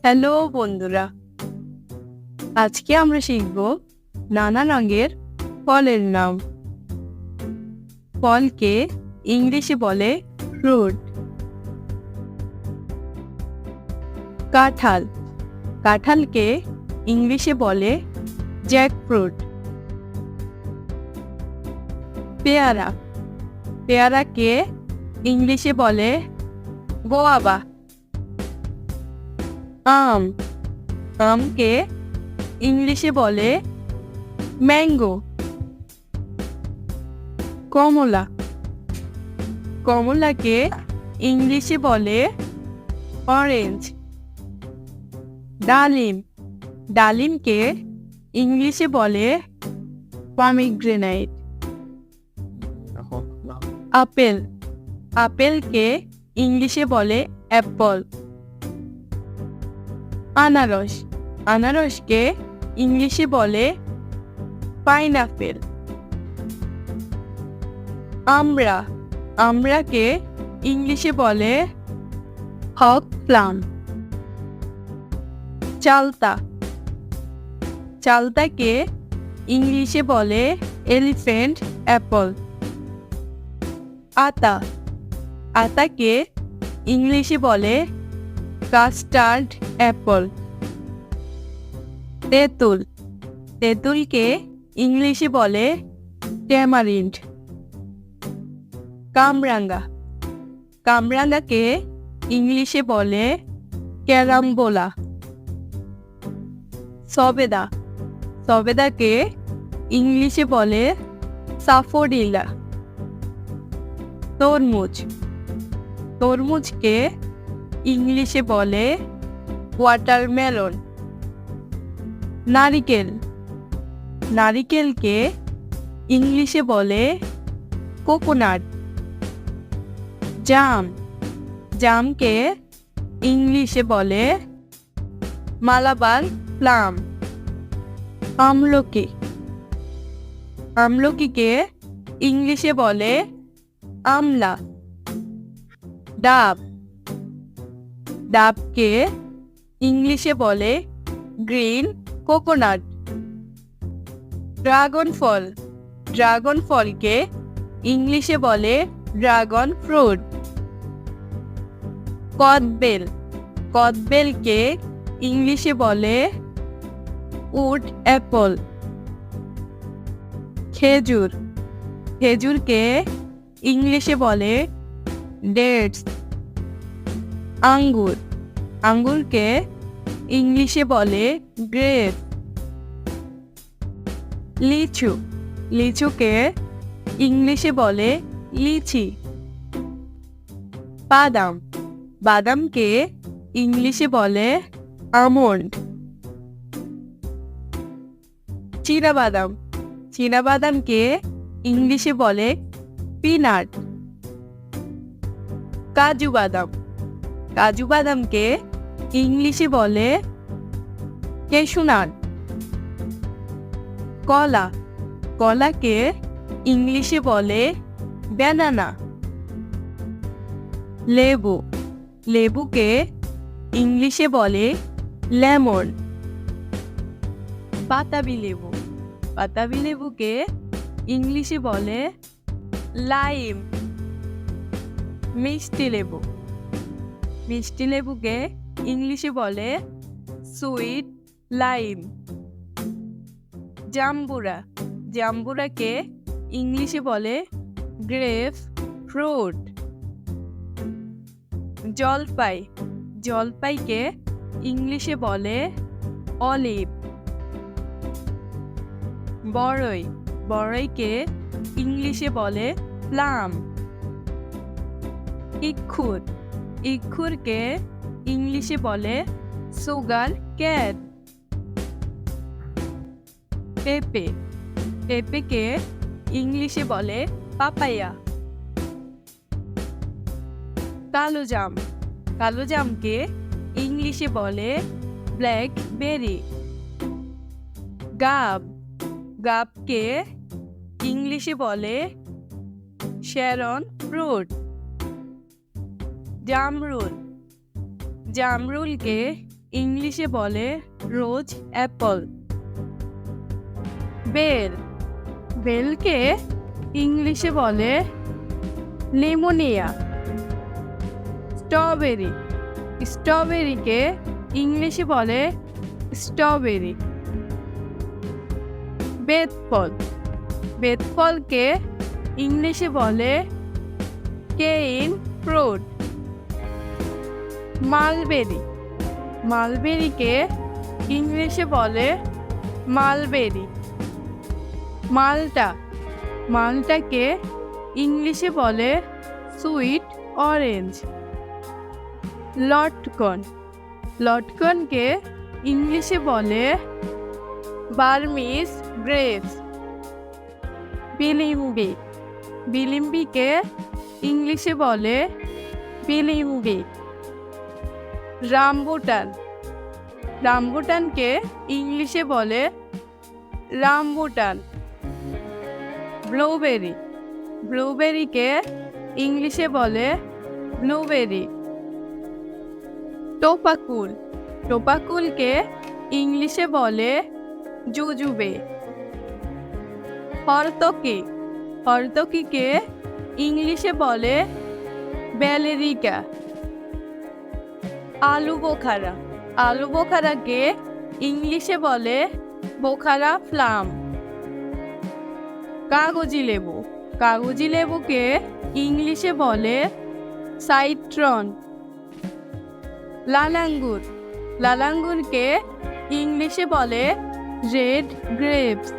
Hello বন্ধুরা, আজকে আমরা শিখব নানা রঙের ফলের নাম। ফলকে ইংলিশে বলে ফ্রুট। কাঁঠাল, কাঁঠালকে ইংলিশে বলে জ্যাকফ্রুট। পেয়ারা, পেয়ারাকে ইংলিশে বলে গোয়াবা। আম, আমকে ইংলিশে বলে ম্যাঙ্গো। কমলা, কমলাকে ইংলিশে বলে অরেঞ্জ। ডালিম, ডালিমকে ইংলিশে বলে পমিগ্রেনেট। আপেল, আপেলকে ইংলিশে বলে অ্যাপল। আনারস, আনারসকে ইংলিশে বলে পাইনাপেল। আমড়া, আমড়াকে ইংলিশে বলে হক প্লাম। চালতা, চালতাকে ইংলিশে বলে এলিফ্যান্ট অ্যাপল। আতা, আতাকে ইংলিশে বলে কাস্টার্ড অ্যাপল। তেঁতুল, তেঁতুলকে ইংলিশে বলে ট্যামারিন্ড। কামরাঙ্গা, কামরাঙ্গাকে ইংলিশে বলে ক্যারাম্বোলা। সবেদা, সবেদাকে ইংলিশে বলে সাফোডিলা। তরমুজ, তরমুজকে ইংলিশে বলে ওয়াটারমেলন। নারিকেল, নারিকেলকে ইংলিশে বলে কোকোনাট। জাম, জামকে ইংলিশে বলে মালাবার প্লাম। আমলকি, আমলকিকে ইংলিশে বলে আমলা। ডাব, ডাবকে ইংলিশে বলে গ্রিন কোকোনাট। ড্রাগন ফল, ড্রাগন ফলকে ইংলিশে বলে ড্রাগন ফ্রুট। কদবেল, কদবেলকে ইংলিশে বলে উড অ্যাপল। খেজুর, খেজুরকে ইংলিশে বলে ডেটস। আঙ্গুর, আঙ্গুরকে ইংলিশে বলে গ্রেপ। লিচু, লিচুকে ইংলিশে বলে লিচি। বাদাম, বাদামকে ইংলিশে বলে আমন্ড। চীনাবাদাম, চীনাবাদামকে ইংলিশে বলে পিনাট। কাজু বাদাম, কাজু বাদামকে ইংলিশে বলে ক্যাশনাট। কলা, কলাকে ইংলিশে বলে ব্যানানা। লেবু, লেবুকে ইংলিশে বলে লেমন। বাতাবি লেবু, বাতাবি লেবুকে ইংলিশে বলে লাইম। মিষ্টি লেবু, মিষ্টি লেবুকে ইংলিশে বলে সুইট লাইম। জাম্বুরা, জাম্বুরাকে ইংলিশে বলে গ্রেপ ফ্রুট। জলপাই, জলপাইকে ইংলিশে বলে অলিভ। বড়ই, বড়ইকে ইংলিশে বলে প্লাম। ইক্ষুর, ইক্ষুরকে ইংলিশে বলে সুগার ক্যান। পেঁপে, পেঁপেকে ইংলিশে বলে পাপায়া। কালো জাম, কালো জামকে ইংলিশে বলে ব্ল্যাকবেরি। গাব, গাবকে ইংলিশে বলে শ্যারন ফ্রুট। জামরুল, জামরুলকে ইংলিশে বলে রোজ অ্যাপল। বেল, বেলকে ইংলিশে বলে লেমোনিয়া। স্ট্রবেরি, স্ট্রবেরিকে ইংলিশে বলে স্ট্রবেরি। বেতফল, বেতফলকে ইংলিশে বলে কেইন ফ্রুট। মালবেরি, মালবেরিকে ইংলিশে বলে মালবেরি। মালটা, মালটাকে ইংলিশে বলে সুইট অরেঞ্জ। লটকন, লটকনকে ইংলিশে বলে বার্মিজ গ্রেপস। বিলিম্বি, বিলিম্বিকে ইংলিশে বলে বিলিম্বি। রামবুটান, রামবুটানকে ইংলিশে বলে রামবুটান। ব্লুবেরি, ব্লুবেরিকে ইংলিশে বলে ব্লুবেরি। টোপাকুল, টোপাকুলকে ইংলিশে বলে জুজুবে। হরতকি, হরতকিকে ইংলিশে বলে ব্যালেরিকা। আলু বোখারা, আলু বোখারাকে ইংলিশে বলে বোখারা প্লাম। কাগজি লেবু, কাগজি লেবুকে ইংলিশে বলে সাইট্রন। লাল আঙ্গুর, লাল আঙ্গুরকে ইংলিশে বলে রেড গ্রেপস।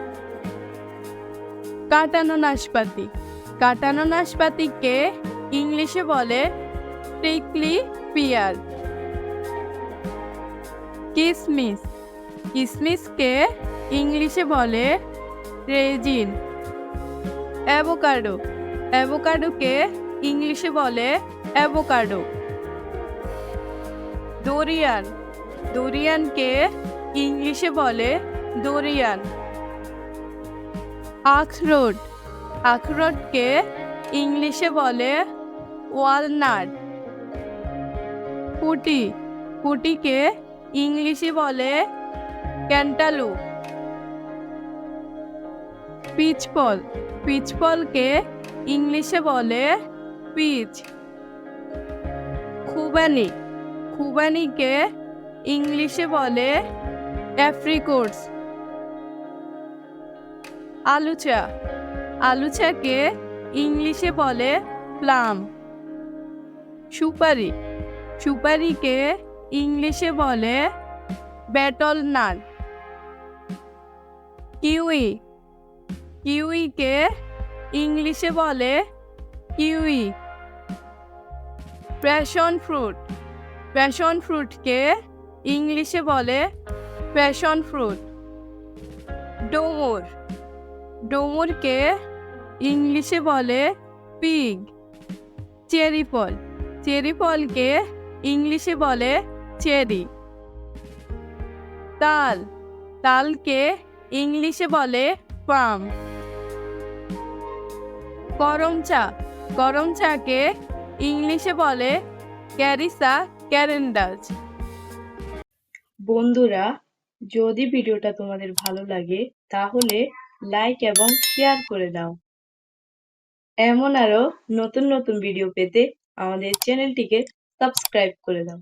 কাটানো নাশপাতি, কাটানো নাশপাতিকে ইংলিশে বলে প্রিকলি পিয়ার। কিসমিস, কিসমিসকে ইংলিশে বলে রেজিন। অ্যাভোকাডো, অ্যাভোকাডোকে ইংলিশে বলে অ্যাভোকাডো। ডোরিয়ান, ডোরিয়ানকে ইংলিশে বলে ডোরিয়ান। আখরোট, আখরোটকে ইংলিশে বলে ওয়ালনাট। ফুটি, ফুটিকে ইংলিশে বলে ক্যান্টালুপ। পিচফল, পিচফলকে ইংলিশে বলে পিচ। খুবানি, খুবানিকে ইংলিশে বলে অ্যাপ্রিকোটস। আলুচা, আলুচাকে ইংলিশে বলে প্লাম। সুপারি, সুপারিকে ইংলিশে বলে বেটল নাট। কিউই, কিউইকে ইংলিশে বলে কিউই। প্যাশন ফ্রুট, প্যাশন ফ্রুটকে ইংলিশে বলে প্যাশন ফ্রুট। ডুমুর, ডুমুরকে ইংলিশে বলে পিগ। চেরি ফল, চেরি ফলকে ইংলিশে বলে চেরি। তাল, তালকে ইংলিশে বলে পাম। গরম চা, গরম চাকে ইংলিশে বলে ক্যারিসা ক্যারেন্ডাস। বন্ধুরা, যদি ভিডিওটা তোমাদের ভালো লাগে তাহলে লাইক এবং শেয়ার করে দাও। এমন আরো নতুন নতুন ভিডিও পেতে আমাদের চ্যানেলটিকে সাবস্ক্রাইব করে দাও।